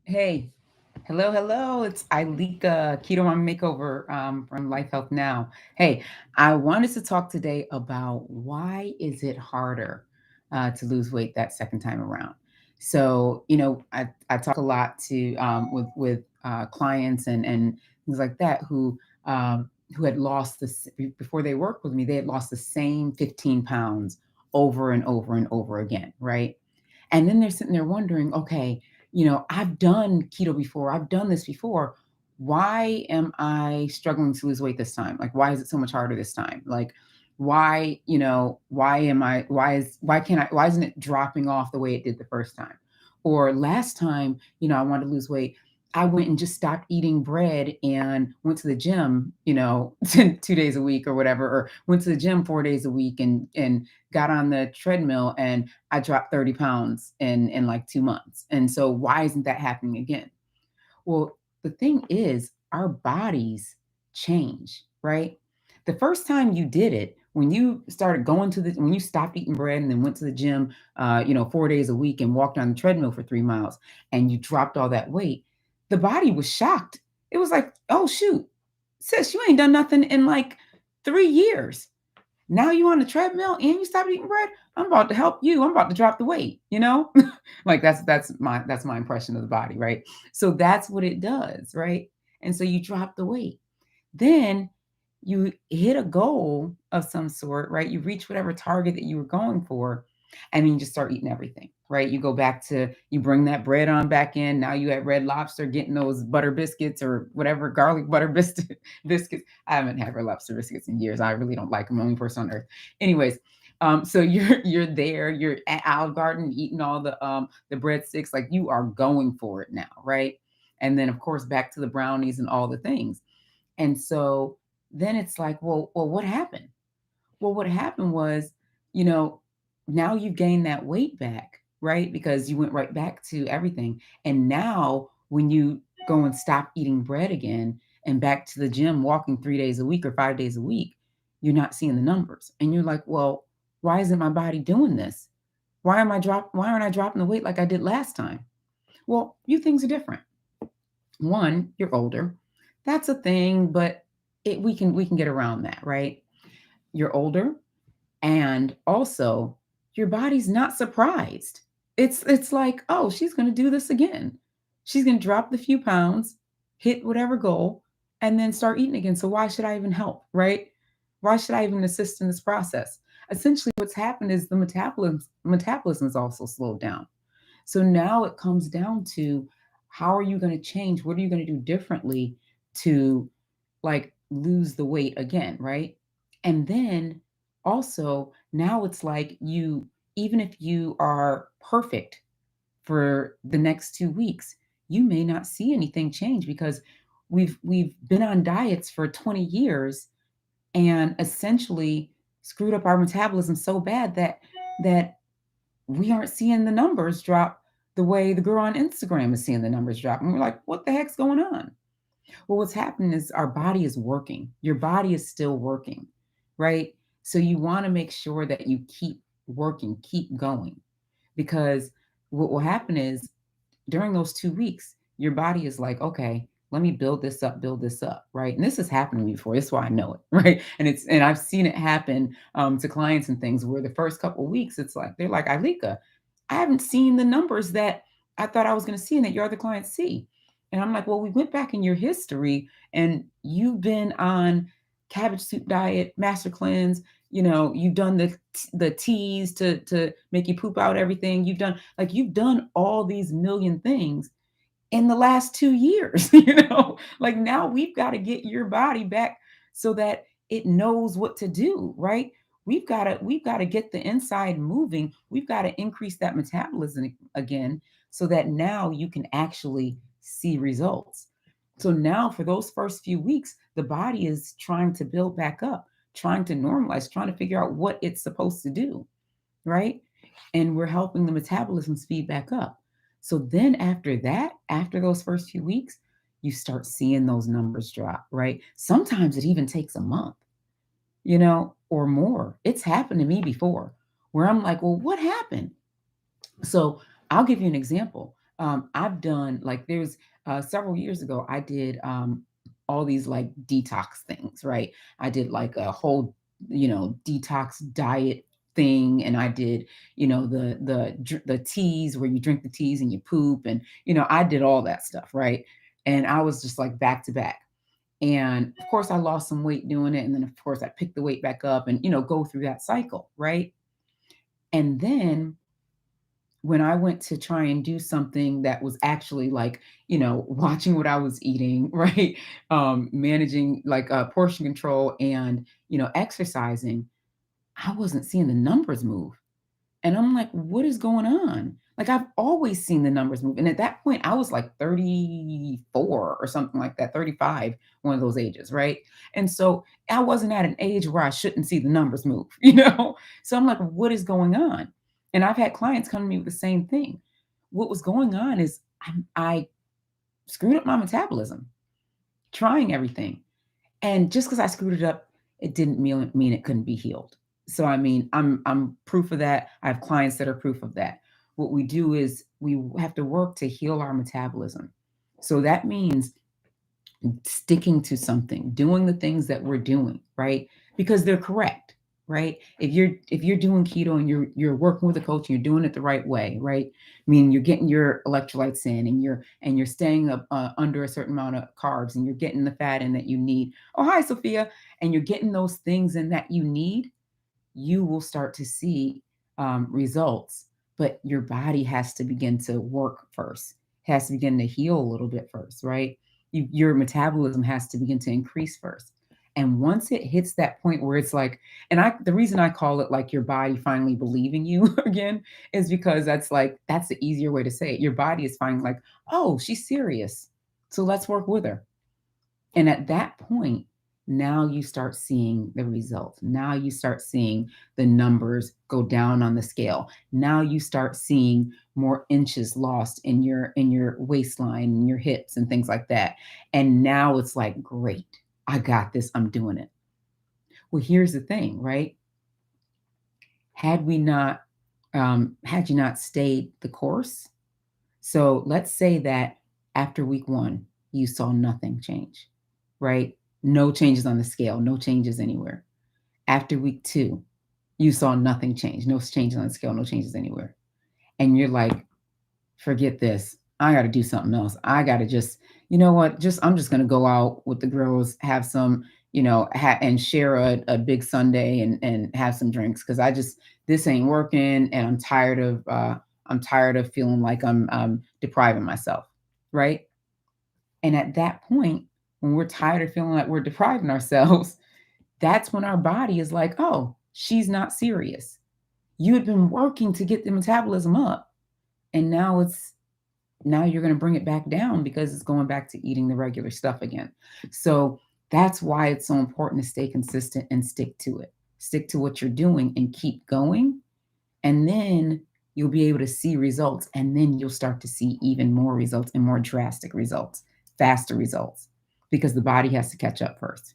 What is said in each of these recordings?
Hey, hello. It's Ileka Keto Mommy Makeover from Life Health Now. Hey, I wanted to talk today about why is it harder to lose weight that second time around. So, I talk a lot to with clients and things like that who had lost this before they worked with me. They had lost the same 15 pounds over and over and over again, right? And then they're sitting there wondering, okay, I've done keto before, I've done this before. Why am I struggling to lose weight this time? Like, why is it so much harder this time? Like, why isn't it dropping off the way it did the first time? Or last time, I wanted to lose weight. I went and just stopped eating bread and went to the gym, 2 days a week or whatever, or went to the gym 4 days a week and got on the treadmill and I dropped 30 pounds in like 2 months. And so why isn't that happening again? Well, the thing is, our bodies change, right? The first time you did it, when you started when you stopped eating bread and then went to the gym, 4 days a week and walked on the treadmill for 3 miles and you dropped all that weight, the body was shocked. It was like, oh, shoot, sis, you ain't done nothing in like 3 years. Now you on the treadmill and you stop eating bread. I'm about to help you. I'm about to drop the weight. Like that's my impression of the body, right? So that's what it does, right? And so you drop the weight. Then you hit a goal of some sort, right? You reach whatever target that you were going for, and then you just start eating everything, right? You bring that bread on back in. Now you at Red Lobster getting those butter biscuits or whatever, garlic butter biscuits. I haven't had Red Lobster biscuits in years. I really don't like them. Only person on earth. Anyways, so you're there. You're at Olive Garden eating all the breadsticks. Like you are going for it now, right? And then of course back to the brownies and all the things. And so then it's like, well, what happened? Well, what happened was, you know, now you've gained that weight back, right? Because you went right back to everything. And now when you go and stop eating bread again and back to the gym walking 3 days a week or 5 days a week, you're not seeing the numbers. And you're like, well, why isn't my body doing this? Why aren't I dropping the weight like I did last time? Well, few things are different. One, you're older. That's a thing, but we can get around that, right? You're older, and also your body's not surprised. It's like, oh, she's going to do this again. She's going to drop the few pounds, hit whatever goal, and then start eating again. So why should I even help, right? Why should I even assist in this process? Essentially, what's happened is the metabolism is also slowed down. So now it comes down to, how are you going to change? What are you going to do differently to like lose the weight again, right? And then also now it's like, even if you are perfect for the next 2 weeks, you may not see anything change because we've been on diets for 20 years and essentially screwed up our metabolism so bad that we aren't seeing the numbers drop the way the girl on Instagram is seeing the numbers drop. And we're like, what the heck's going on? Well, what's happening is our body is working. Your body is still working, right? So you want to make sure that you keep working, keep going, because what will happen is during those 2 weeks, your body is like, okay, let me build this up, right? And this has happened to me before. That's why I know it, right? And I've seen it happen to clients and things where the first couple of weeks, it's like they're like, Alika, I haven't seen the numbers that I thought I was going to see and that your other clients see. And I'm like, well, we went back in your history and you've been on cabbage soup diet, master cleanse. You've done the teas to make you poop out everything. You've done all these million things in the last 2 years. Like now we've got to get your body back so that it knows what to do, right? We've got to get the inside moving. We've got to increase that metabolism again so that now you can actually see results. So now for those first few weeks, the body is trying to build back up, trying to normalize, trying to figure out what it's supposed to do, right? And we're helping the metabolism speed back up. So then after that, after those first few weeks, you start seeing those numbers drop, right? Sometimes it even takes a month, or more. It's happened to me before where I'm like, well, what happened? So I'll give you an example. I've done like there's several years ago, I did all these like detox things, right? I did like a whole, detox diet thing, and I did, the teas where you drink the teas and you poop, and I did all that stuff, right? And I was just like back to back. And of course, I lost some weight doing it, and then of course, I picked the weight back up, and go through that cycle, right? And then when I went to try and do something that was actually like, watching what I was eating, right? Managing like portion control and, exercising, I wasn't seeing the numbers move. And I'm like, what is going on? Like, I've always seen the numbers move. And at that point, I was like 34 or something like that, 35, one of those ages, right? And so I wasn't at an age where I shouldn't see the numbers move, you know? So I'm like, what is going on? And I've had clients come to me with the same thing. What was going on is I screwed up my metabolism, trying everything. And just because I screwed it up, it didn't mean it couldn't be healed. So I mean, I'm proof of that. I have clients that are proof of that. What we do is we have to work to heal our metabolism. So that means sticking to something, doing the things that we're doing, right? Because they're correct, right? If you're doing keto and you're working with a coach and you're doing it the right way, right? I mean, you're getting your electrolytes in, and you're staying up under a certain amount of carbs, and you're getting the fat in that you need. Oh, hi, Sophia. And you're getting those things in that you need, you will start to see results. But your body has to begin to work first, has to begin to heal a little bit first, right? Your metabolism has to begin to increase first. And once it hits that point where it's like, the reason I call it like your body finally believing you again is because that's the easier way to say it. Your body is finally like, oh, she's serious. So let's work with her. And at that point, now you start seeing the results. Now you start seeing the numbers go down on the scale. Now you start seeing more inches lost in your waistline and your hips and things like that. And now it's like, great, I got this. I'm doing it. Well, here's the thing, right? Had we not, had you not stayed the course, so let's say that after week one, you saw nothing change, right? No changes on the scale, no changes anywhere. After week two, you saw nothing change, no changes on the scale, no changes anywhere. And you're like, forget this. I got to do something else. I got to just, you know what? I'm just going to go out with the girls, have some, and share a big Sunday and have some drinks. Cause this ain't working. And I'm tired of feeling like I'm depriving myself. Right. And at that point, when we're tired of feeling like we're depriving ourselves, that's when our body is like, oh, she's not serious. You had been working to get the metabolism up. And now you're going to bring it back down because it's going back to eating the regular stuff again. So that's why it's so important to stay consistent and stick to it. Stick to what you're doing and keep going. And then you'll be able to see results. And then you'll start to see even more results and more drastic results, faster results, because the body has to catch up first.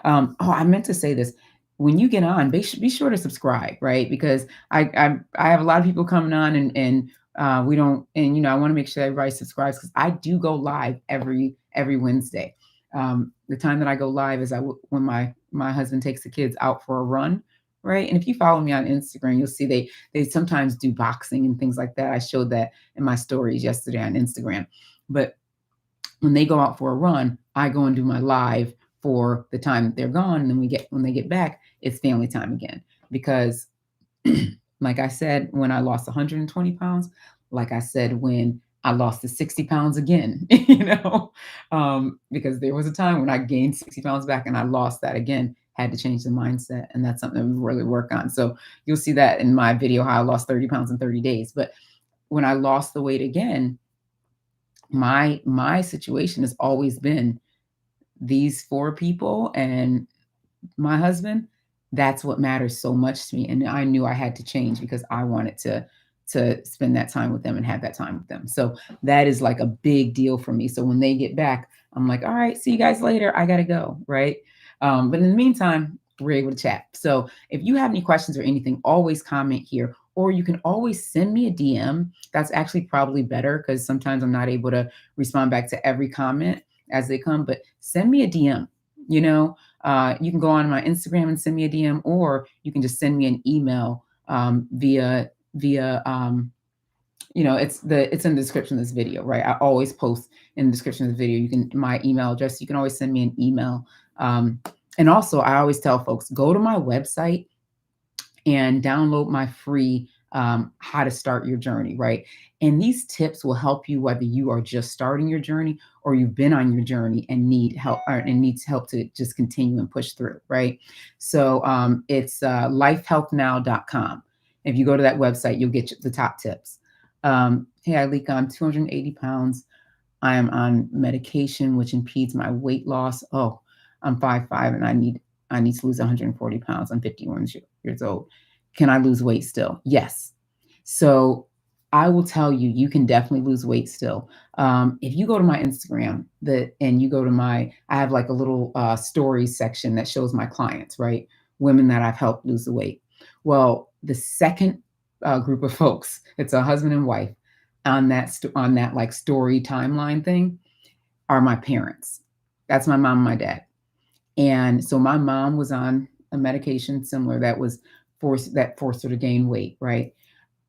I meant to say this. When you get on, be sure to subscribe, right? Because I have a lot of people coming on, and we don't, and I want to make sure everybody subscribes, because I do go live every Wednesday. The time that I go live is when my husband takes the kids out for a run, right? And if you follow me on Instagram, you'll see they sometimes do boxing and things like that. I showed that in my stories yesterday on Instagram. But when they go out for a run, I go and do my live for the time that they're gone. And then when they get back, it's family time again. Because like I said, when I lost 120 pounds, like I said, when I lost the 60 pounds again, because there was a time when I gained 60 pounds back and I lost that again, had to change the mindset. And that's something we really work on. So you'll see that in my video, how I lost 30 pounds in 30 days. But when I lost the weight again, my situation has always been these four people and my husband. That's what matters so much to me. And I knew I had to change because I wanted to spend that time with them and have that time with them. So that is like a big deal for me. So when they get back, I'm like, all right, see you guys later. I got to go. Right. But in the meantime, we're able to chat. So if you have any questions or anything, always comment here, or you can always send me a DM. That's actually probably better because sometimes I'm not able to respond back to every comment as they come, but send me a DM. You know, you can go on my Instagram and send me a DM, or you can just send me an email via it's in the description of this video, right? I always post in the description of the video. You can my email address. You can always send me an email. And also, I always tell folks, go to my website and download my free how to start your journey, right? And these tips will help you whether you are just starting your journey or you've been on your journey and need help and needs help to just continue and push through, right? So it's lifehealthnow.com. If you go to that website, you'll get the top tips. Hey, Ileka, I'm 280 pounds. I am on medication, which impedes my weight loss. Oh, I'm 5'5" and I need to lose 140 pounds. I'm 51 years old. Can I lose weight still? Yes. So I will tell you, you can definitely lose weight still. If you go to my Instagram, and you go to I have like a little stories section that shows my clients, right? Women that I've helped lose the weight. Well, the second group of folks, it's a husband and wife on that like story timeline thing, are my parents. That's my mom and my dad. And so my mom was on a medication similar that forced her to gain weight, right?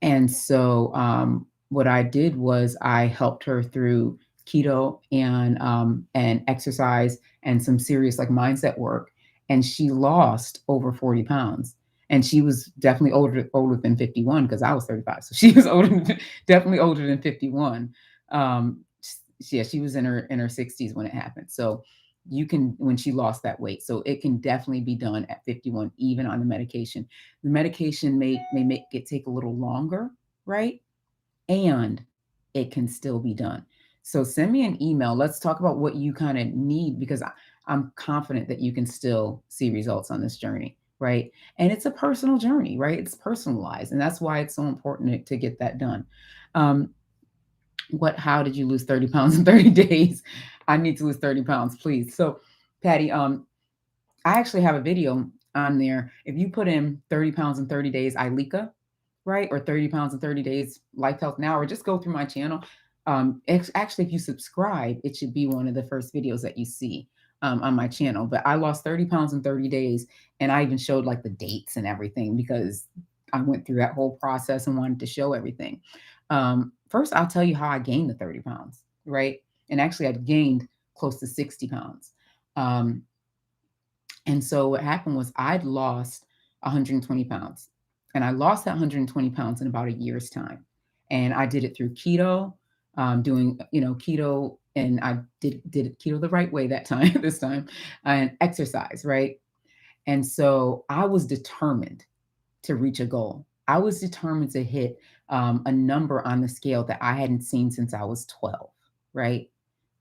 And so what I did was I helped her through keto and exercise and some serious like mindset work, and she lost over 40 pounds. And she was definitely older than 51 because I was 35, so she was definitely older than 51. Yeah, she was in her 60s when it happened. So when she lost that weight. So it can definitely be done at 51, even on the medication. The medication may make it take a little longer, right? And it can still be done. So send me an email. Let's talk about what you kind of need, because I'm confident that you can still see results on this journey, right? And it's a personal journey, right? It's personalized. And that's why it's so important to get that done. How did you lose 30 pounds in 30 days? I need to lose 30 pounds, please. So, Patty, I actually have a video on there. If you put in 30 pounds in 30 days, Ileka, right? Or 30 pounds in 30 days, Life Health Now, or just go through my channel. Actually, if you subscribe, it should be one of the first videos that you see on my channel. But I lost 30 pounds in 30 days. And I even showed like the dates and everything because I went through that whole process and wanted to show everything. First, I'll tell you how I gained the 30 pounds, right? And actually, I'd gained close to 60 pounds. And so what happened was I'd lost 120 pounds. And I lost that 120 pounds in about a year's time. And I did it through keto, doing, keto. And I did keto the right way this time, and exercise, right? And so I was determined to reach a goal. I was determined to hit a number on the scale that I hadn't seen since I was 12, right?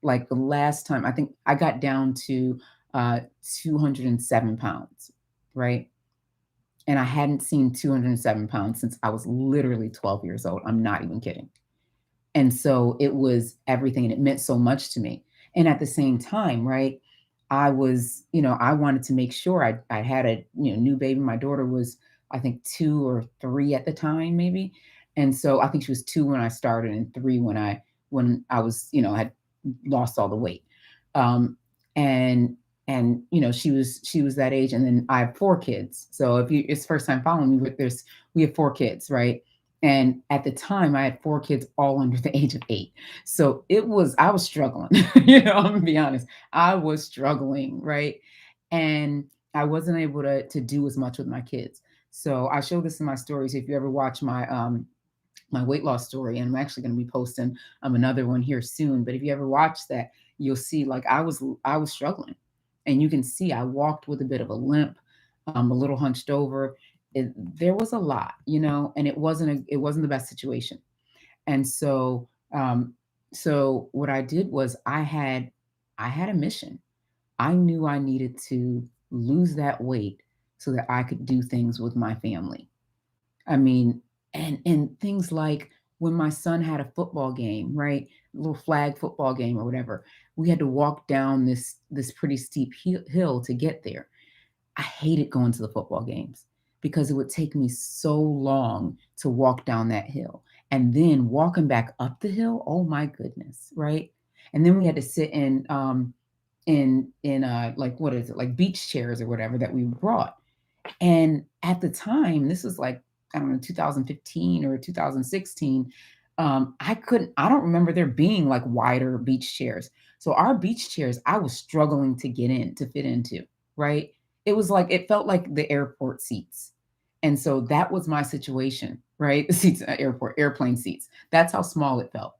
Like the last time, I think I got down to 207 pounds, right? And I hadn't seen 207 pounds since I was literally 12 years old. I'm not even kidding. And so it was everything, and it meant so much to me. And at the same time, right, I was, I wanted to make sure I had a new baby. My daughter was, I think, 2 or 3 at the time, maybe. And so I think she was 2 when I started and 3 when I was, had lost all the weight. And she was that age. And then I have 4 kids. So if it's first time following me, we have 4 kids, right? And at the time I had 4 kids all under the age of 8. So I was struggling, I'm gonna be honest. I was struggling, right? And I wasn't able to do as much with my kids. So I show this in my stories. If you ever watch my weight loss story, and I'm actually going to be posting another one here soon. But if you ever watch that, you'll see like I was struggling, and you can see I walked with a bit of a limp, a little hunched over. There was a lot, and it wasn't the best situation. And so what I did was I had a mission. I knew I needed to lose that weight so that I could do things with my family. I mean, and things like when my son had a football game, right? A little flag football game or whatever. We had to walk down this pretty steep hill to get there. I hated going to the football games. because it would take me so long to walk down that hill. And then walking back up the hill, oh my goodness, right? And then we had to sit in like, what is it, like beach chairs or whatever that we brought. And at the time, this was like, I don't know, 2015 or 2016. I don't remember there being like wider beach chairs. So our beach chairs, I was struggling to get in, to fit into, right? It was like, it felt like the airport seats. And so that was my situation, right? The seats at airport, airplane seats. That's how small it felt.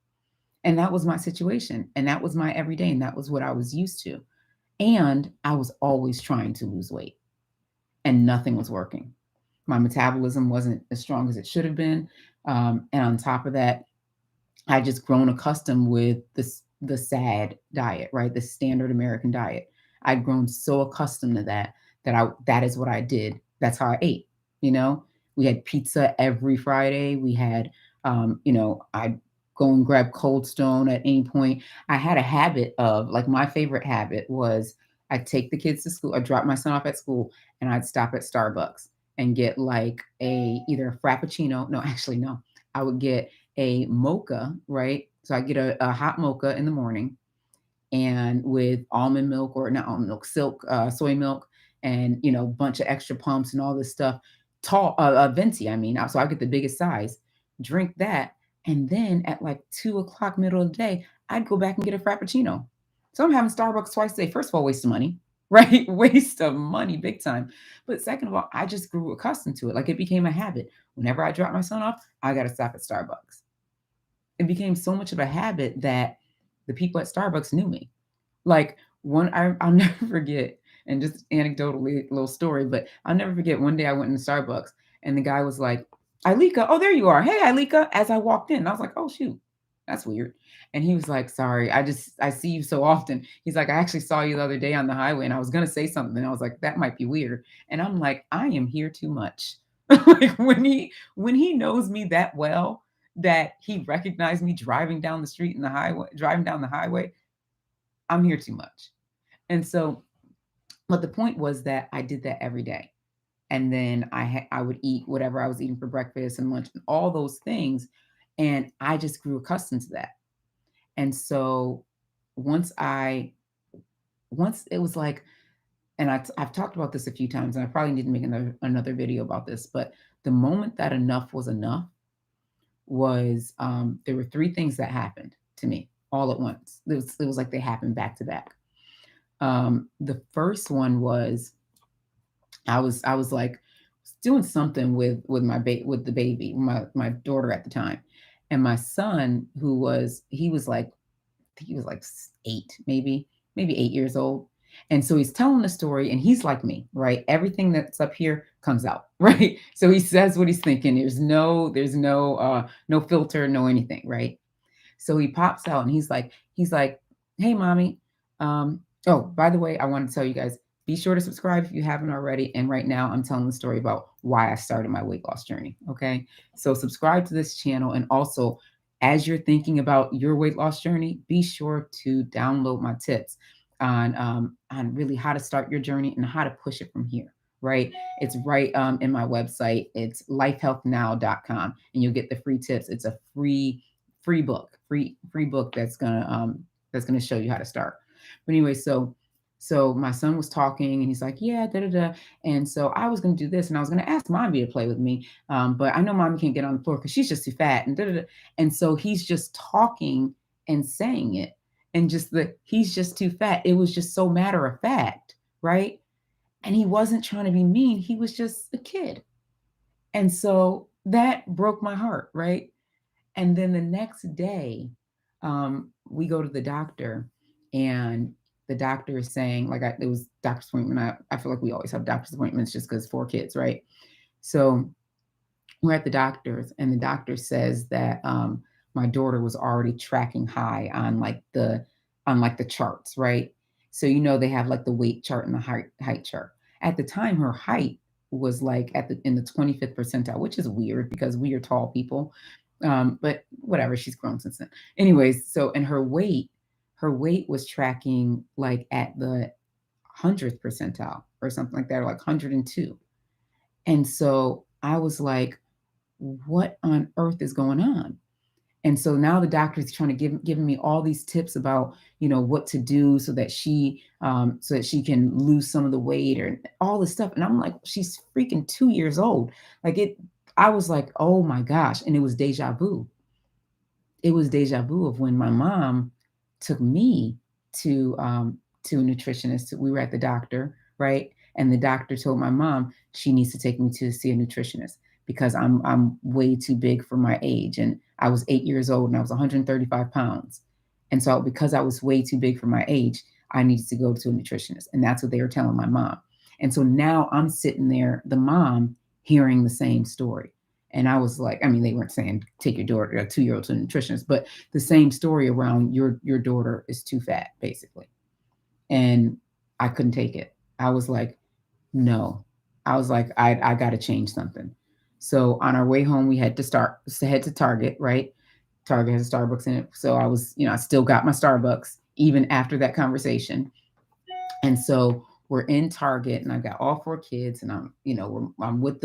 And that was my situation. And that was my everyday. And that was what I was used to. And I was always trying to lose weight and nothing was working. My metabolism wasn't as strong as it should have been. And on top of that, I just grown accustomed with the SAD diet, right? The standard American diet. I'd grown so accustomed to that is what I did. That's how I ate. You know, we had pizza every Friday. We had, I'd go and grab Cold Stone at any point. I had a habit of like my favorite habit was I'd take the kids to school, I'd drop my son off at school, and I'd stop at Starbucks and get like either a frappuccino. No, actually, no. I would get a mocha, right? So I get a hot mocha in the morning and with almond milk or not almond milk, silk, soy milk, and a bunch of extra pumps and all this stuff. Tall, venti. I mean, so I get the biggest size. Drink that, and then at like 2 o'clock, middle of the day, I'd go back and get a frappuccino. So I'm having Starbucks twice a day. First of all, waste of money, right? Waste of money, big time. But second of all, I just grew accustomed to it. Like it became a habit. Whenever I drop my son off, I got to stop at Starbucks. It became so much of a habit that the people at Starbucks knew me. Like I'll never forget, and just anecdotally, a little story, but I'll never forget one day I went in Starbucks and the guy was like, Ileka, oh, there you are. Hey, Ileka, as I walked in. I was like, oh, shoot, that's weird. And he was like, sorry, I see you so often. He's like, I actually saw you the other day on the highway and I was going to say something. And I was like, that might be weird. And I'm like, I am here too much. Like when he knows me that well, that he recognized me driving down the street in the highway, driving down the highway, I'm here too much. And so, but the point was that I did that every day. And then I would eat whatever I was eating for breakfast and lunch and all those things. And I just grew accustomed to that. And so once I, once it was like, and I've talked about this a few times, and I probably need to make another video about this, but the moment that enough was enough was there were three things that happened to me all at once. It was like they happened back to back. The first one was I was like doing something with the baby, my daughter at the time, and my son he was like I think he was like 8, maybe 8 years old. And so he's telling the story, and he's like me, right? Everything that's up here comes out, right? So he says what he's thinking. There's no filter, no anything, right? So he pops out and he's like, hey, mommy. Oh, by the way, I want to tell you guys, be sure to subscribe if you haven't already. And right now I'm telling the story about why I started my weight loss journey. Okay. So subscribe to this channel. And also, as you're thinking about your weight loss journey, be sure to download my tips on really how to start your journey and how to push it from here. Right. It's right in my website. It's lifehealthnow.com and you'll get the free tips. It's a free book, free book that's gonna show you how to start. But anyway, so my son was talking and he's like, yeah, da da da. And so I was gonna do this and I was gonna ask mommy to play with me. But I know mommy can't get on the floor because she's just too fat and da da da. And so he's just talking and saying it. And he's just too fat. It was just so matter of fact, right? And he wasn't trying to be mean, he was just a kid. And so that broke my heart, right? And then the next day, we go to the doctor, and the doctor is saying, like, it was doctor's appointment. I feel like we always have doctor's appointments just because 4 kids, right? So we're at the doctor's, and the doctor says that my daughter was already tracking high on like the charts, right? So they have like the weight chart and the height chart. At the time, her height was like in the 25th percentile, which is weird because we are tall people. But whatever, she's grown since then. Anyways, so and her weight was tracking like at the 100th percentile or something like that, or like 102. And so I was like, what on earth is going on? And so now the doctor is trying to giving me all these tips about, what to do so that she can lose some of the weight or all this stuff. And I'm like, she's freaking 2 years old. Like it, I was like, oh my gosh. And it was deja vu. It was deja vu of when my mom took me to a nutritionist. We were at the doctor, right? And the doctor told my mom she needs to take me to see a nutritionist because I'm way too big for my age. And I was 8 years old and I was 135 pounds. And so because I was way too big for my age, I needed to go to a nutritionist. And that's what they were telling my mom. And so now I'm sitting there, the mom, hearing the same story. And I was like, I mean, they weren't saying take your daughter, a 2 year old, to a nutritionist, but the same story around your daughter is too fat, basically. And I couldn't take it. I was like, no. I was like, I got to change something. So on our way home, we had to head to Target, right? Target has a Starbucks in it. So I was, I still got my Starbucks even after that conversation. And so we're in Target and I've got all four kids and I'm with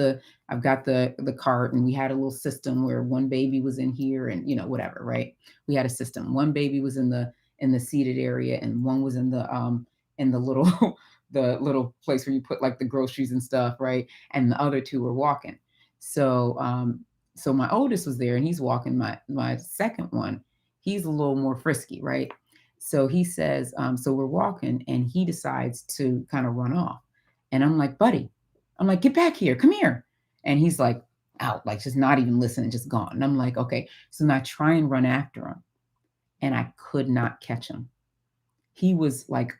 I've got the cart, and we had a little system where one baby was in here and, whatever, right? We had a system. One baby was in the seated area and one was in the little, the little place where you put like the groceries and stuff, right? And the other two were walking. So my oldest was there and he's walking. My second one, he's a little more frisky, right? So he says, so we're walking and he decides to kind of run off. And I'm like, buddy, I'm like, get back here, come here. And he's like out, like just not even listening, just gone. And I'm like, okay. So now I try and run after him. And I could not catch him. He was like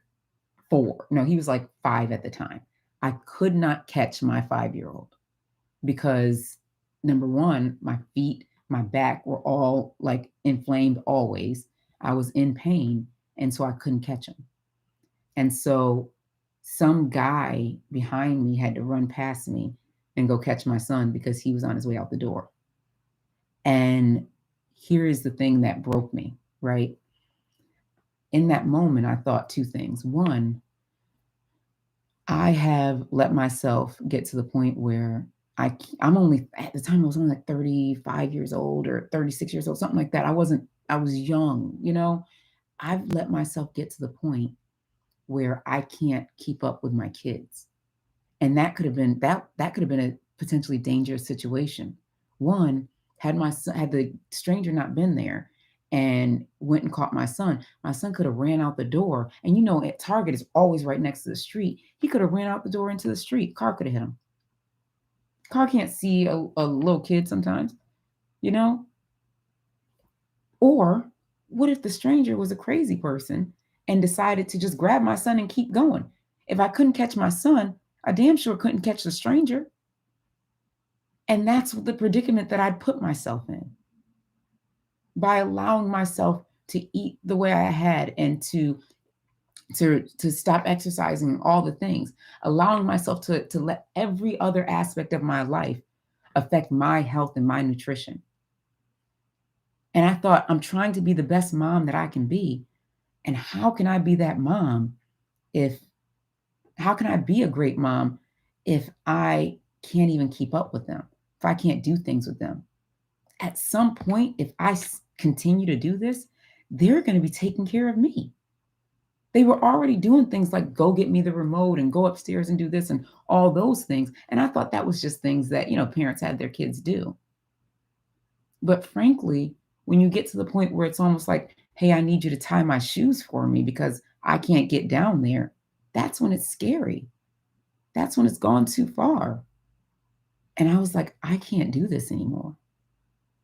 4. No, he was like 5 at the time. I could not catch my 5-year-old because number one, my feet, my back were all like inflamed always. I was in pain. And so I couldn't catch him. And so some guy behind me had to run past me and go catch my son because he was on his way out the door. And here is the thing that broke me, right? In that moment, I thought two things. One, I have let myself get to the point where I'm only, at the time, I was only like 35 years old or 36 years old, something like that. I was young, I've let myself get to the point where I can't keep up with my kids. And that could have been a potentially dangerous situation. One, had the stranger not been there and went and caught my son could have ran out the door. And at Target is always right next to the street. He could have ran out the door into the street. Car could have hit him. Car can't see a little kid sometimes, you know? Or what if the stranger was a crazy person and decided to just grab my son and keep going? If I couldn't catch my son, I damn sure couldn't catch the stranger. And that's the predicament that I'd put myself in by allowing myself to eat the way I had and to stop exercising, all the things, allowing myself to let every other aspect of my life affect my health and my nutrition. And I thought, I'm trying to be the best mom that I can be. And how can I be that mom if, how can I be a great mom if I can't even keep up with them, if I can't do things with them? At some point, if I continue to do this, they're going to be taking care of me. They were already doing things like go get me the remote and go upstairs and do this and all those things. And I thought that was just things that, parents had their kids do. But frankly, when you get to the point where it's almost like, hey, I need you to tie my shoes for me because I can't get down there, that's when it's scary. That's when it's gone too far. And I was like, I can't do this anymore.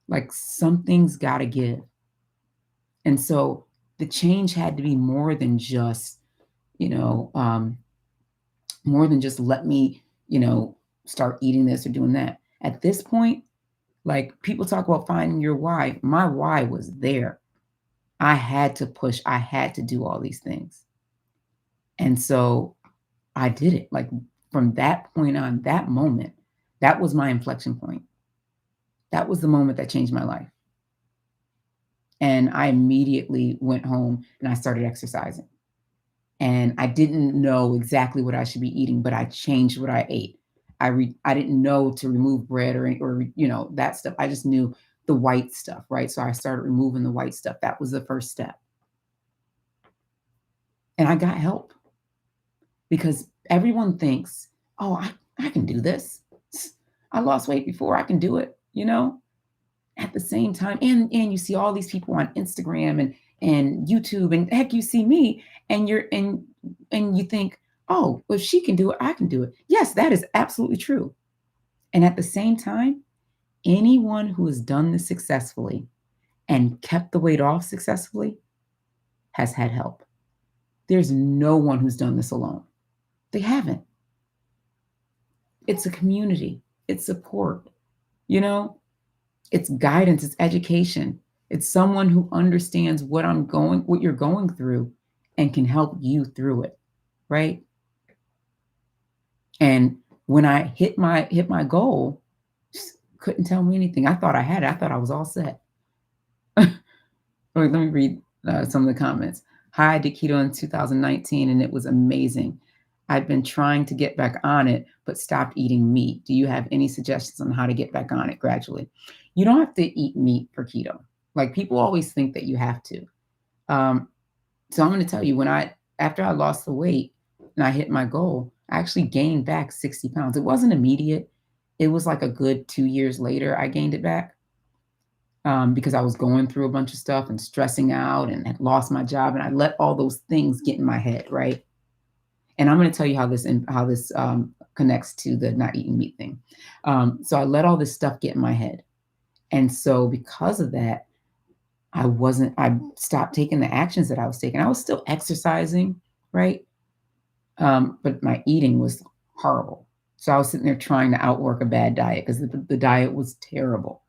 Like something's got to give. And so the change had to be more than just, more than just let me, start eating this or doing that. At this point, like people talk about finding your why. My why was there. I had to push. I had to do all these things. And so I did it. Like from that point on, that moment, that was my inflection point. That was the moment that changed my life. And I immediately went home and I started exercising. And I didn't know exactly what I should be eating, but I changed what I ate. I didn't know to remove bread or that stuff. I just knew the white stuff, right? So I started removing the white stuff. That was the first step. And I got help because everyone thinks, oh, I can do this. I lost weight before. I can do it. At the same time, and you see all these people on Instagram and YouTube, and heck, you see me, and you think, oh, if she can do it, I can do it. Yes, that is absolutely true. And at the same time, anyone who has done this successfully and kept the weight off successfully has had help. There's no one who's done this alone. They haven't. It's a community. It's support. You know, it's guidance, it's education. It's someone who understands what you're going through and can help you through it, right? And when I hit my goal, just couldn't tell me anything. I thought I had it. I thought I was all set. Let me read some of the comments. Hi, I did keto in 2019 and it was amazing. I've been trying to get back on it, but stopped eating meat. Do you have any suggestions on how to get back on it gradually? You don't have to eat meat for keto. Like people always think that you have to. So I'm going to tell you, after I lost the weight and I hit my goal, I actually gained back 60 pounds. It wasn't immediate. It was like a good 2 years later, I gained it back. Because I was going through a bunch of stuff and stressing out and had lost my job, and I let all those things get in my head, right? And I'm going to tell you how this connects to the not eating meat thing. So I let all this stuff get in my head, and so because of that, I stopped taking the actions that I was taking. I was still exercising, right? But my eating was horrible. So I was sitting there trying to outwork a bad diet because the diet was terrible.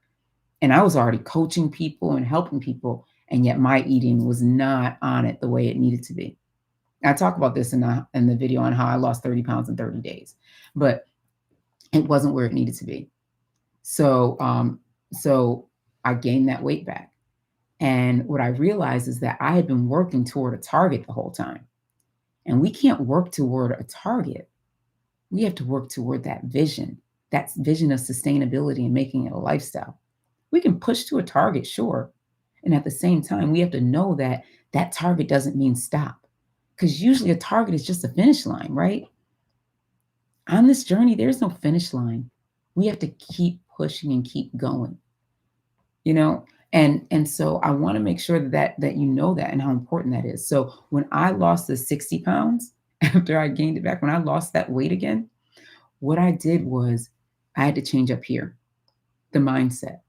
And I was already coaching people and helping people, and yet my eating was not on it the way it needed to be. I talk about this in the video on how I lost 30 pounds in 30 days, but it wasn't where it needed to be. So I gained that weight back. And what I realized is that I had been working toward a target the whole time. And we can't work toward a target. We have to work toward that vision of sustainability and making it a lifestyle. We can push to a target, sure. And at the same time, we have to know that that target doesn't mean stop. Because usually a target is just a finish line, right? On this journey, there's no finish line. We have to keep pushing and keep going. And so I want to make sure that you know that and how important that is. So when I lost the 60 pounds after I gained it back, when I lost that weight again, what I did was I had to change up here, the mindset.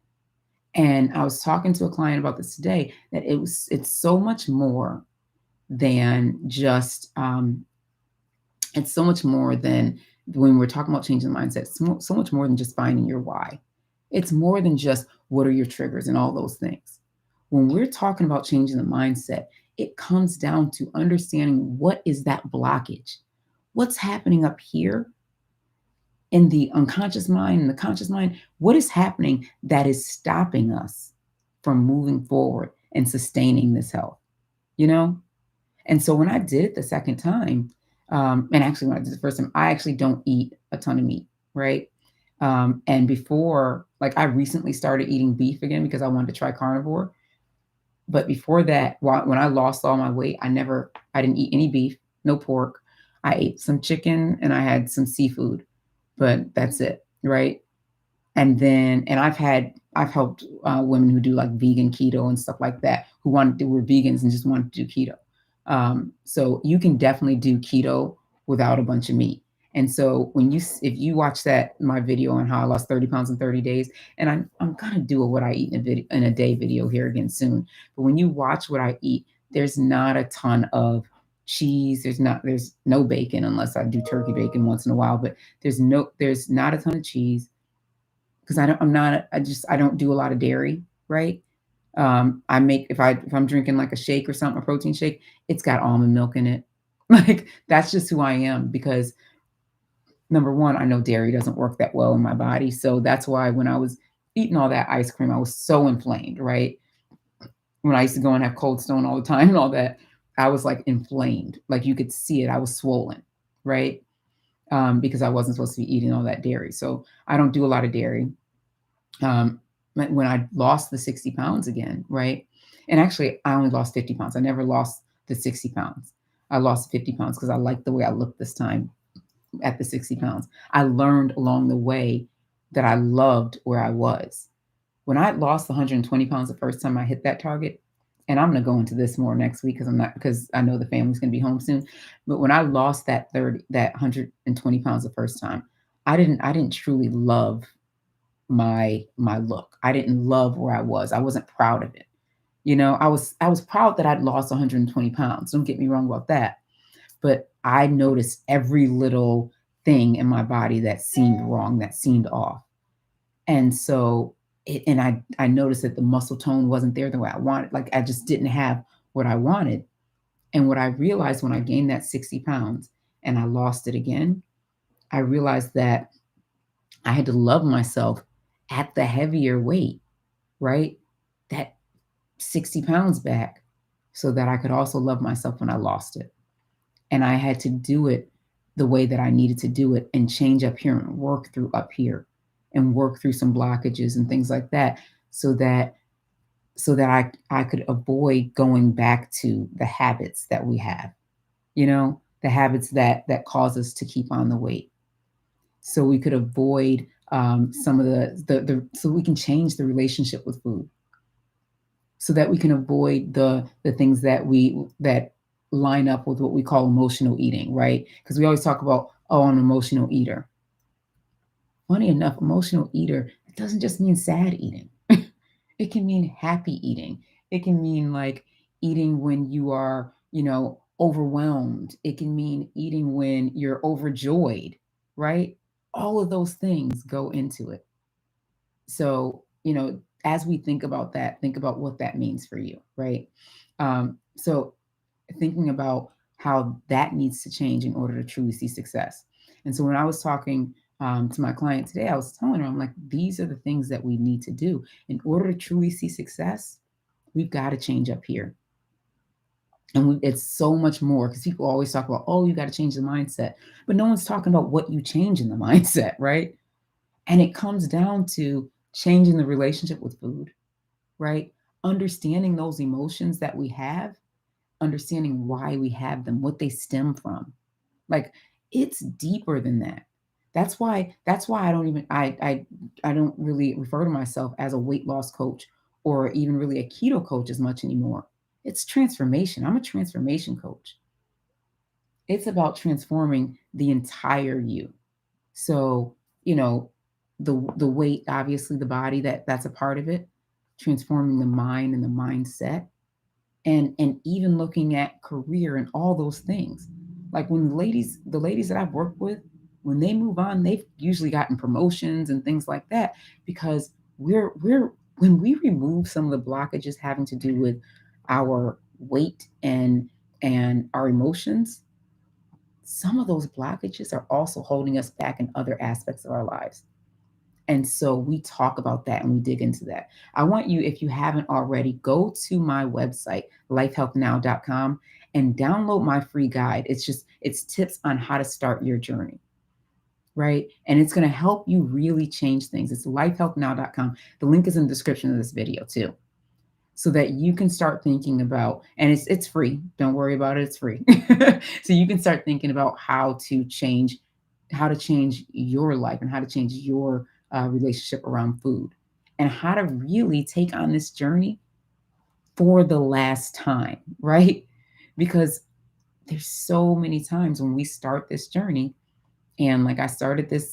And I was talking to a client about this today, that it's so much more than just, it's so much more than when we're talking about changing the mindset, it's so much more than just finding your why. It's more than just what are your triggers and all those things. When we're talking about changing the mindset, it comes down to understanding what is that blockage, what's happening up here in the unconscious mind and the conscious mind, what is happening that is stopping us from moving forward and sustaining this health, And so when I did it the second time, and actually when I did it the first time, I actually don't eat a ton of meat, right? And before, like I recently started eating beef again because I wanted to try carnivore. But before that, when I lost all my weight, I didn't eat any beef, no pork. I ate some chicken and I had some seafood, but that's it, right? And I've helped women who do like vegan keto and stuff like that, who were vegans and just wanted to do keto. So you can definitely do keto without a bunch of meat. And so if you watch my video on how I lost 30 pounds in 30 days, and I'm gonna do a what I eat in a day video here again soon. But when you watch what I eat, there's not a ton of cheese. There's no bacon unless I do turkey bacon once in a while, but there's not a ton of cheese because I don't do a lot of dairy, right? If I'm drinking like a shake or something, a protein shake, it's got almond milk in it. Like that's just who I am because number one, I know dairy doesn't work that well in my body. So that's why when I was eating all that ice cream, I was so inflamed, right? When I used to go and have Cold Stone all the time and all that, I was like inflamed. Like you could see it. I was swollen, right? because I wasn't supposed to be eating all that dairy. So I don't do a lot of dairy. When I lost the 60 pounds again, right? And actually, I only lost 50 pounds. I never lost the 60 pounds. I lost 50 pounds because I liked the way I looked this time at the 60 pounds. I learned along the way that I loved where I was. When I lost 120 pounds the first time I hit that target, and I'm going to go into this more next week because I know the family's going to be home soon. But when I lost that 120 pounds the first time, I didn't truly love my look. I didn't love where I was. I wasn't proud of it. I was proud that I'd lost 120 pounds. Don't get me wrong about that. But I noticed every little thing in my body that seemed wrong, that seemed off. And so I noticed that the muscle tone wasn't there the way I wanted. Like I just didn't have what I wanted. And what I realized when I gained that 60 pounds and I lost it again, I realized that I had to love myself at the heavier weight, right? That 60 pounds back so that I could also love myself when I lost it. And I had to do it the way that I needed to do it and change up here and work through up here and work through some blockages and things like that so that I could avoid going back to the habits that we have, the habits that cause us to keep on the weight. So we could avoid some of so we can change the relationship with food so that we can avoid the things that line up with what we call emotional eating, right? Because we always talk about, oh, I'm an emotional eater. Funny enough, emotional eater, it doesn't just mean sad eating. It can mean happy eating. It can mean like eating when you are, overwhelmed. It can mean eating when you're overjoyed, right? All of those things go into it. So, as we think about that, think about what that means for you, right? So, thinking about how that needs to change in order to truly see success. And so, when I was talking to my client today, I was telling her, I'm like, these are the things that we need to do in order to truly see success. We've got to change up here. And it's so much more because people always talk about, oh, you got to change the mindset. But no one's talking about what you change in the mindset, right? And it comes down to changing the relationship with food, right? Understanding those emotions that we have, understanding why we have them, what they stem from. Like it's deeper than that. That's why I don't really refer to myself as a weight loss coach or even really a keto coach as much anymore. It's transformation. I'm a transformation coach. It's about transforming the entire you. So, you know, the weight, obviously the body that's a part of it, transforming the mind and the mindset, and even looking at career and all those things. Like when the ladies that I've worked with, when they move on, they've usually gotten promotions and things like that because we're when we remove some of the blockages having to do with our weight and our emotions, some of those blockages are also holding us back in other aspects of our lives. And so we talk about that and we dig into that. I want you, if you haven't already, go to my website, lifehealthnow.com, and download my free guide. It's tips on how to start your journey, right? And it's going to help you really change things. It's lifehealthnow.com. The link is in the description of this video too, so that you can start thinking about, and it's free. Don't worry about it. It's free. So you can start thinking about how to change your life and how to change your relationship around food and how to really take on this journey for the last time, right? Because there's so many times when we start this journey, and like I started this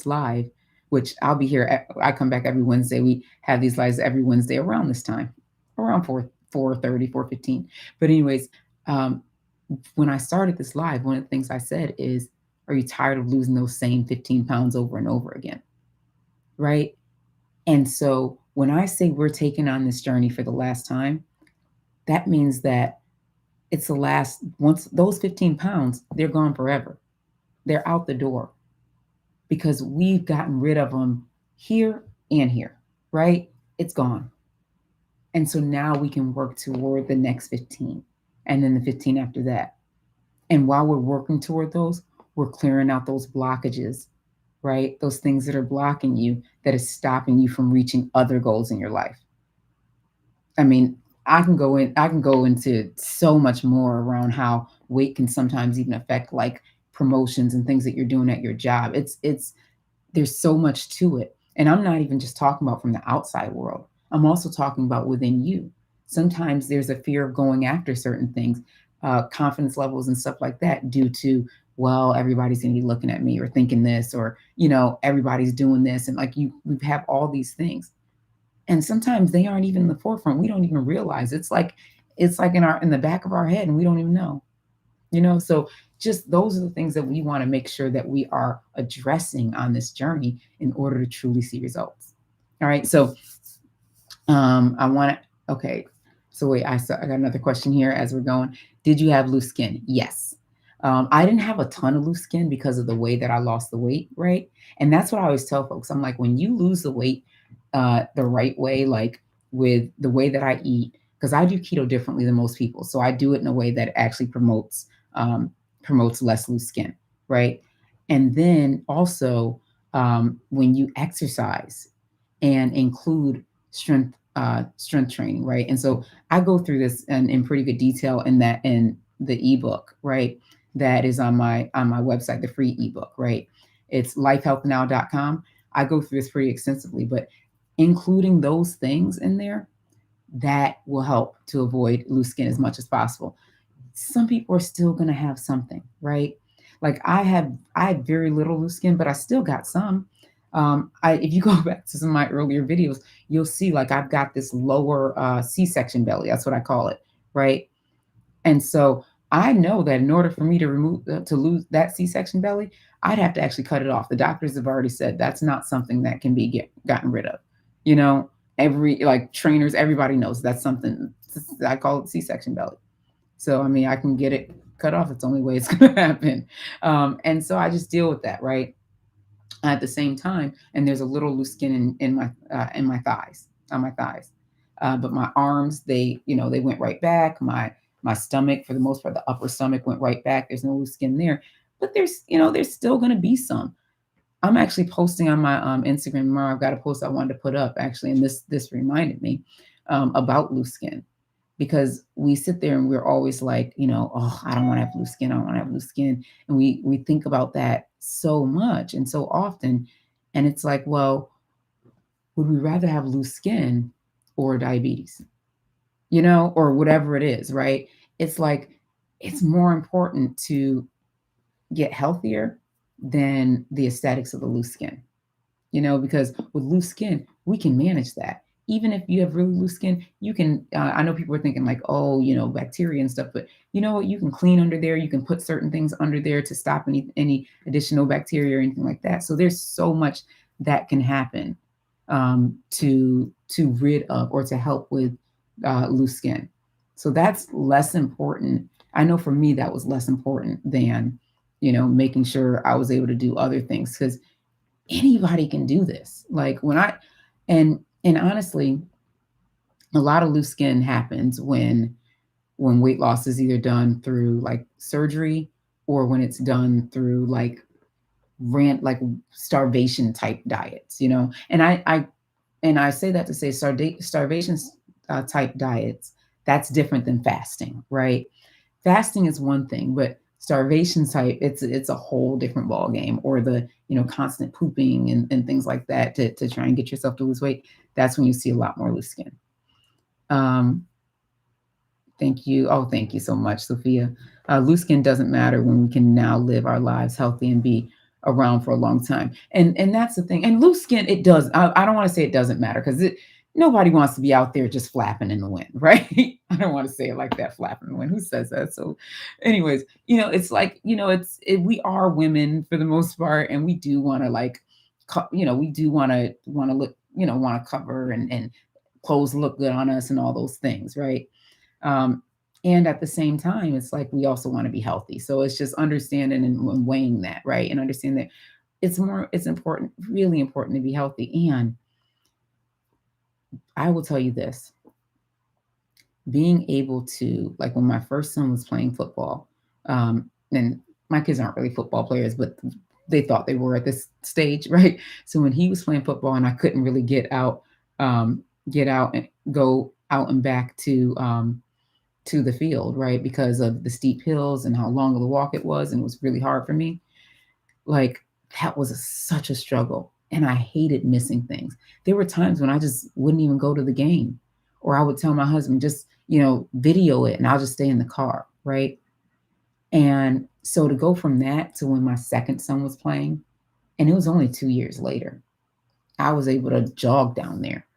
live, which I'll be here. I come back every Wednesday. We have these lives every Wednesday around this time, around 4:30, 4:15. But anyways, um, when I started this live, one of the things I said is, "Are you tired of losing those same 15 pounds over and over again?" Right? And so when I say we're taking on this journey for the last time, that means that it's the last. Once those 15 pounds, they're gone forever. They're out the door because we've gotten rid of them here and here, right? It's gone. And so now we can work toward the next 15 and then the 15 after that. And while we're working toward those, we're clearing out those blockages, right? Those things that are blocking you, that is stopping you from reaching other goals in your life. I mean, I can go into so much more around how weight can sometimes even affect like promotions and things that you're doing at your job. It's there's so much to it. And I'm not even just talking about from the outside world. I'm also talking about within you. Sometimes there's a fear of going after certain things, confidence levels and stuff like that, due to, well, everybody's going to be looking at me or thinking this, or, everybody's doing this. And like we have all these things. And sometimes they aren't even in the forefront. We don't even realize it's like in the back of our head, and we don't even know. So just those are the things that we want to make sure that we are addressing on this journey in order to truly see results. All right. So I want to, okay. So wait, I got another question here as we're going. Did you have loose skin? Yes. I didn't have a ton of loose skin because of the way that I lost the weight, right? And that's what I always tell folks. I'm like, when you lose the weight the right way, like with the way that I eat, because I do keto differently than most people. So I do it in a way that actually um, promotes less loose skin, right? And then also when you exercise and include strength training, right? And so I go through this in pretty good detail in the ebook, right? That is on my website, the free ebook, right? It's lifehealthnow.com. I go through this pretty extensively, but including those things in there, that will help to avoid loose skin as much as possible. Some people are still going to have something, right? Like I had very little loose skin, but I still got some. If you go back to some of my earlier videos, you'll see like I've got this lower C-section belly. That's what I call it, right? And so I know that in order for me to lose that C-section belly, I'd have to actually cut it off. The doctors have already said that's not something that can be gotten rid of. You know, every like trainers, everybody knows that's something. I call it C-section belly. So I mean, I can get it cut off. It's the only way it's going to happen. And so I just deal with that, right? At the same time, and there's a little loose skin in my thighs, on my thighs. But my arms, they went right back. My stomach, for the most part, the upper stomach went right back. There's no loose skin there, but there's still going to be some. I'm actually posting on my Instagram tomorrow. I've got a post I wanted to put up actually, and this reminded me about loose skin, because we sit there and we're always like, oh, I don't want to have loose skin. I don't want to have loose skin. And we think about that so much and so often. And it's like, well, would we rather have loose skin or diabetes, or whatever it is, right? It's like, it's more important to get healthier than the aesthetics of the loose skin, because with loose skin, we can manage that. Even if you have really loose skin, you can, I know people are thinking like, oh, bacteria and stuff, but you know what? You can clean under there. You can put certain things under there to stop any additional bacteria or anything like that. So there's so much that can happen to rid of or to help with loose skin. So that's less important. I know for me, that was less important than, making sure I was able to do other things, because anybody can do this. Like and honestly, a lot of loose skin happens when weight loss is either done through like surgery, or when it's done through like starvation type diets, and I say that to say starvation type diets, that's different than fasting, right? Fasting is one thing, but starvation type, it's a whole different ball game. Or the constant pooping and things like that to try and get yourself to lose weight. That's when you see a lot more loose skin. Um, Thank you. Oh, thank you so much, Sophia. Loose skin doesn't matter when we can now live our lives healthy and be around for a long time. And that's the thing. And loose skin, it does. I don't want to say it doesn't matter, because nobody wants to be out there just flapping in the wind, right? I don't want to say it like that, flapping in the wind. Who says that? So, anyways, it's like, we are women for the most part, and we do want to we do want to look, want to cover, and clothes look good on us and all those things, right? Um, and at the same time, it's like we also want to be healthy. So it's just understanding and weighing that, right? And understand that it's important, really important to be healthy. And I will tell you this, being able to, like when my first son was playing football, and my kids aren't really football players, but they thought they were at this stage, right? So when he was playing football and I couldn't really get out and go out and back to the field, right? Because of the steep hills and how long of the walk it was, and it was really hard for me. Like that was such a struggle, and I hated missing things. There were times when I just wouldn't even go to the game, or I would tell my husband just video it, and I'll just stay in the car, right? And so to go from that to when my second son was playing, and it was only 2 years later, I was able to jog down there.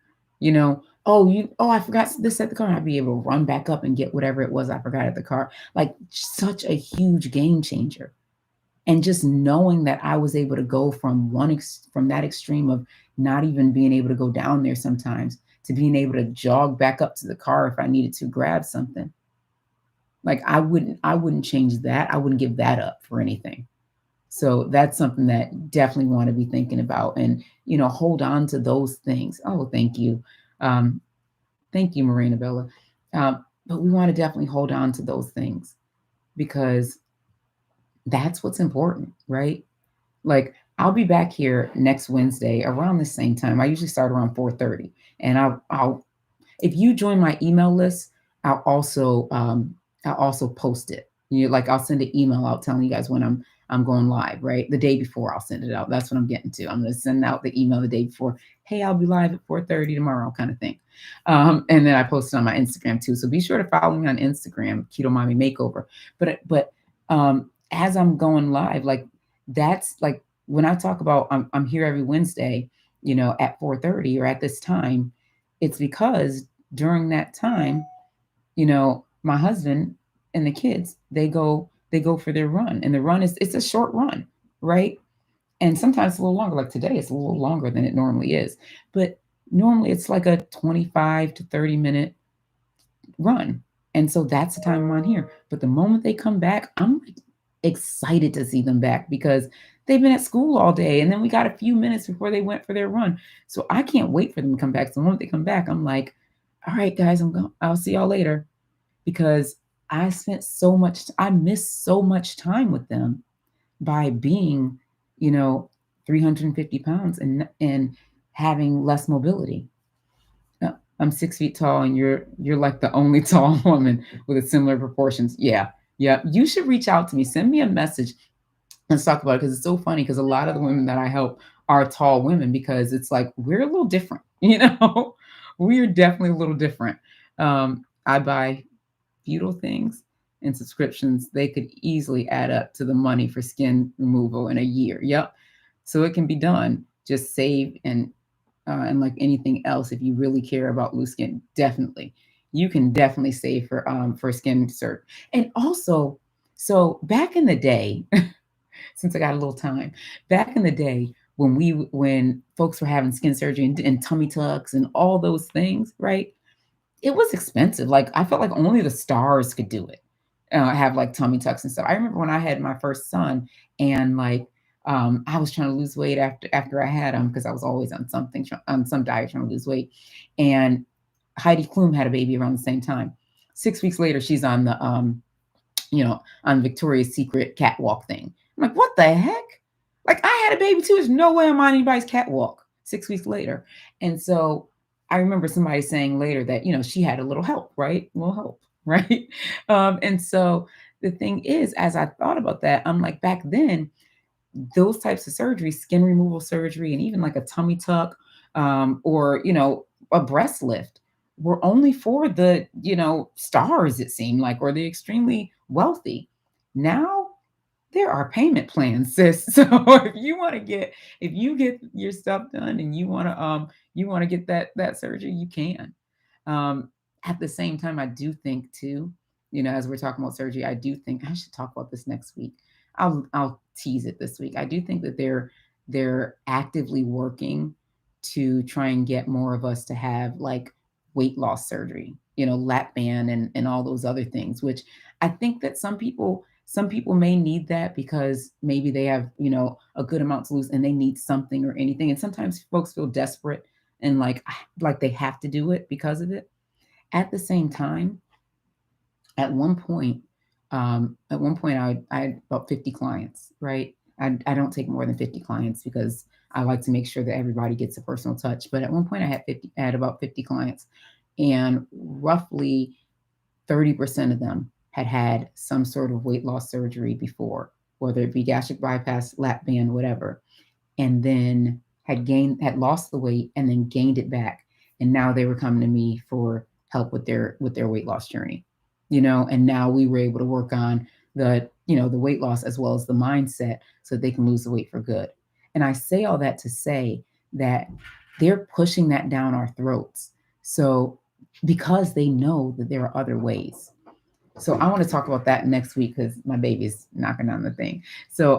I forgot this at the car. I'd be able to run back up and get whatever it was I forgot at the car. Like such a huge game changer. And just knowing that I was able to go from from that extreme of not even being able to go down there sometimes to being able to jog back up to the car if I needed to grab something. Like I wouldn't change that. I wouldn't give that up for anything. So that's something that definitely want to be thinking about, and hold on to those things. Oh, thank you. Um, Thank you, Marina Bella. But we want to definitely hold on to those things because that's what's important, right? Like I'll be back here next Wednesday around the same time. I usually start around 4:30, and I'll if you join my email list, I'll also I'll also post it. Like I'll send an email out telling you guys when I'm going live, right? The day before I'll send it out. That's what I'm getting to. I'm going to send out the email the day before. Hey, I'll be live at 4:30 tomorrow, kind of thing. And then I post it on my Instagram too. So be sure to follow me on Instagram, Keto Mommy Makeover. But as I'm going live, like that's like when I talk about I'm here every Wednesday, at 4:30 or at this time, it's because during that time, my husband and the kids, they go for their run. And the run it's a short run, right? And sometimes it's a little longer. Like today, it's a little longer than it normally is. But normally it's like a 25 to 30-minute run. And so that's the time I'm on here. But the moment they come back, I'm like excited to see them back because they've been at school all day. And then we got a few minutes before they went for their run. So I can't wait for them to come back. So the moment they come back, I'm like, all right, guys, I'll see y'all later. Because I missed so much time with them by being, you know, 350 pounds and having less mobility. I'm 6 feet tall, and you're like the only tall woman with a similar proportions. Yeah, yeah. You should reach out to me. Send me a message. Let's talk about it because it's so funny. Because a lot of the women that I help are tall women because it's like we're a little different. We are definitely a little different. I buy futile things and subscriptions. They could easily add up to the money for skin removal in a year. Yep. So it can be done. Just save and like anything else, if you really care about loose skin, definitely you can definitely save for skin cert. And also, so back in the day, since I got a little time, back in the day when folks were having skin surgery and tummy tucks and all those things, right? It was expensive. Like I felt like only the stars could do it. Have like tummy tucks and stuff. I remember when I had my first son, and like I was trying to lose weight after I had him because I was always on some diet trying to lose weight. And Heidi Klum had a baby around the same time. 6 weeks later, she's on the on Victoria's Secret catwalk thing. I'm like, what the heck? Like I had a baby too. There's no way I'm on anybody's catwalk 6 weeks later. And so I remember somebody saying later that, she had a little help, right? A little help, right? And so the thing is, as I thought about that, I'm like, back then, those types of surgery, skin removal surgery, and even like a tummy tuck, or, a breast lift were only for the, stars, it seemed like, or the extremely wealthy. Now there are payment plans, sis. So if you get your stuff done and you want to get that surgery, you can. Um, at the same time, I do think too, as we're talking about surgery, I do think I should talk about this next week. I'll tease it this week. I do think that they're actively working to try and get more of us to have like weight loss surgery, lap band and all those other things, which I think that some people may need that because maybe they have, a good amount to lose and they need something or anything. And sometimes folks feel desperate and like they have to do it because of it. At the same time, at one point, At one point, I had about 50 clients, right? I don't take more than 50 clients because I like to make sure that everybody gets a personal touch. But at one point, I had about 50 clients, and roughly 30% of them had had some sort of weight loss surgery before, whether it be gastric bypass, lap band, whatever, and then had lost the weight and then gained it back, and now they were coming to me for help with their weight loss journey, and now we were able to work on the weight loss as well as the mindset so they can lose the weight for good. And I say all that to say that they're pushing that down our throats, so because they know that there are other ways. So I want to talk about that next week because my baby's knocking on the thing. So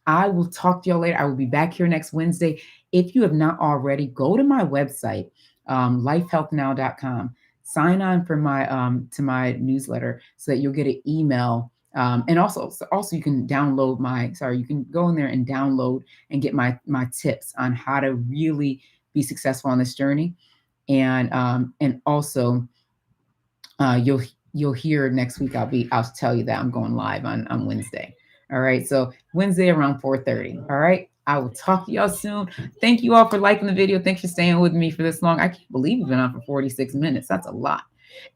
I will talk to y'all later. I will be back here next Wednesday. If you have not already, go to my website, lifehealthnow.com. Sign on for my to my newsletter so that you'll get an email. And also you can you can go in there and download and get my tips on how to really be successful on this journey. And also you'll hear next week. I'll tell you that I'm going live on Wednesday. All right. So Wednesday around 4:30. All right. I will talk to y'all soon. Thank you all for liking the video. Thanks for staying with me for this long. I can't believe we've been on for 46 minutes. That's a lot.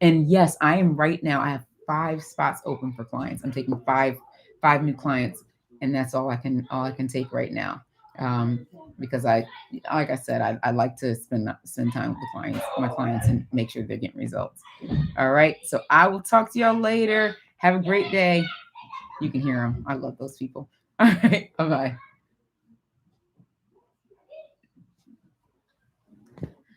And yes, I am right now. I have 5 spots open for clients. I'm taking five new clients, and that's all I can take right now. Because like I said, I like to spend time with my clients, and make sure they're getting results. All right. So I will talk to y'all later. Have a great day. You can hear them. I love those people. All right. Bye-bye.